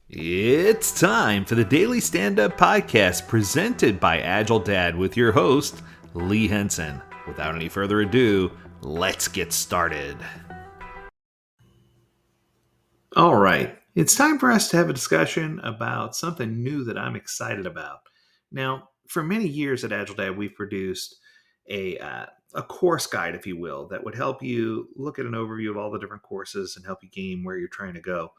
It's time for the Daily Stand Up Podcast presented by AgileDad with your host, Lee Henson. Without any further ado, let's get started. All right, it's time for us to have a discussion about something new that I'm excited about. Now, for many years at AgileDad, we've produced a course guide, if you will, that would help you look at an overview of all the different courses and help you gain where you're trying to go.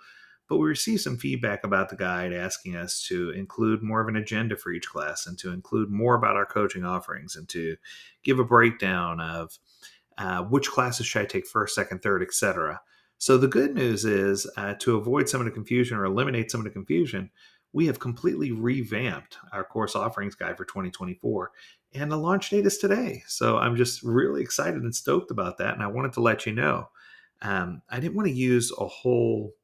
But we received some feedback about the guide asking us to include more of an agenda for each class and to include more about our coaching offerings and to give a breakdown of which classes should I take first, second, third, etc. So the good news is to avoid some of the confusion or eliminate some of the confusion, we have completely revamped our course offerings guide for 2024. And the launch date is today. So I'm just really excited and stoked about that. And I wanted to let you know. I didn't want to use a whole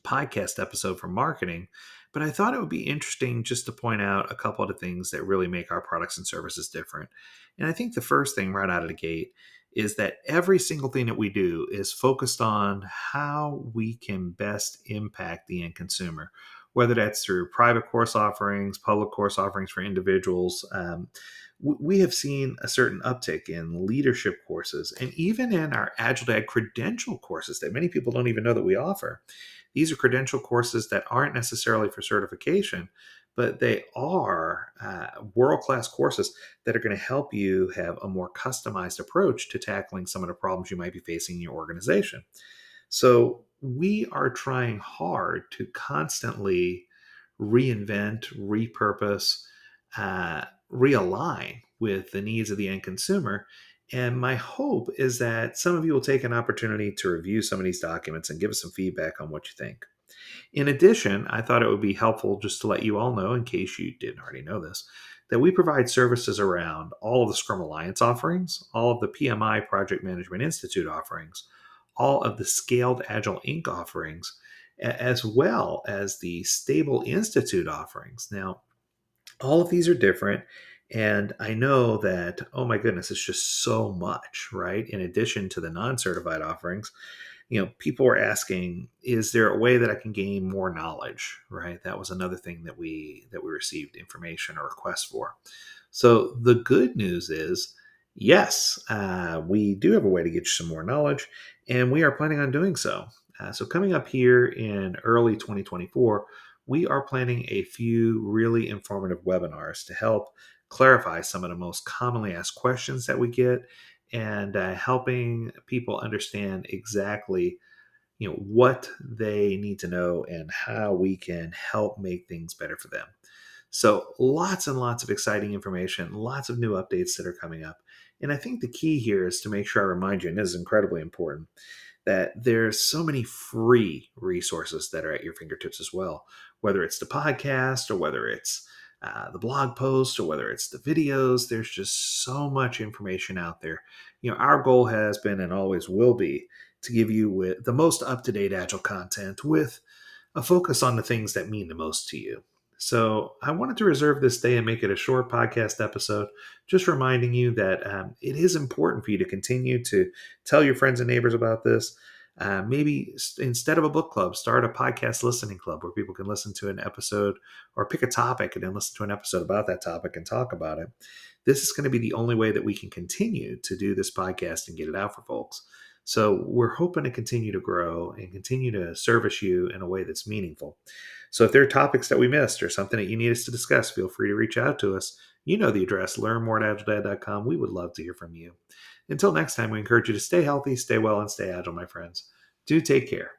podcast episode for marketing, but I thought it would be interesting just to point out a couple of the things that really make our products and services different. And I think the first thing right out of the gate is that every single thing that we do is focused on how we can best impact the end consumer, whether that's through private course offerings, public course offerings for individuals. We have seen a certain uptick in leadership courses and even in our AgileDad credential courses that many people don't even know that we offer. These are credential courses that aren't necessarily for certification, but they are world-class courses that are going to help you have a more customized approach to tackling some of the problems you might be facing in your organization. So we are trying hard to constantly reinvent, repurpose, realign with the needs of the end consumer. And my hope is that some of you will take an opportunity to review some of these documents and give us some feedback on what you think. In addition, I thought it would be helpful just to let you all know, in case you didn't already know this, that we provide services around all of the Scrum Alliance offerings, all of the PMI Project Management Institute offerings, all of the Scaled Agile Inc. offerings, as well as the Stable Institute offerings. Now, all of these are different. And I know that, oh my goodness, it's just so much, right? In addition to the non-certified offerings, people were asking, is there a way that I can gain more knowledge, right? That was another thing that we received information or requests for. So the good news is, yes, we do have a way to get you some more knowledge, and we are planning on doing so. So coming up here in early 2024, we are planning a few really informative webinars to help clarify some of the most commonly asked questions that we get and helping people understand exactly what they need to know and how we can help make things better for them. So lots and lots of exciting information, lots of new updates that are coming up. And I think the key here is to make sure I remind you, and this is incredibly important, that there's so many free resources that are at your fingertips as well, whether it's the podcast or whether it's the blog post or whether it's the videos. There's just so much information out there. Our goal has been and always will be to give you with the most up-to-date Agile content with a focus on the things that mean the most to you. So I wanted to reserve this day and make it a short podcast episode, just reminding you that it is important for you to continue to tell your friends and neighbors about this. Maybe instead of a book club, start a podcast listening club where people can listen to an episode or pick a topic and then listen to an episode about that topic and talk about it. This is going to be the only way that we can continue to do this podcast and get it out for folks. So we're hoping to continue to grow and continue to service you in a way that's meaningful. So if there are topics that we missed or something that you need us to discuss, feel free to reach out to us. You know the address, learnmore@agiledad.com. We would love to hear from you. Until next time, we encourage you to stay healthy, stay well, and stay agile, my friends. Do take care.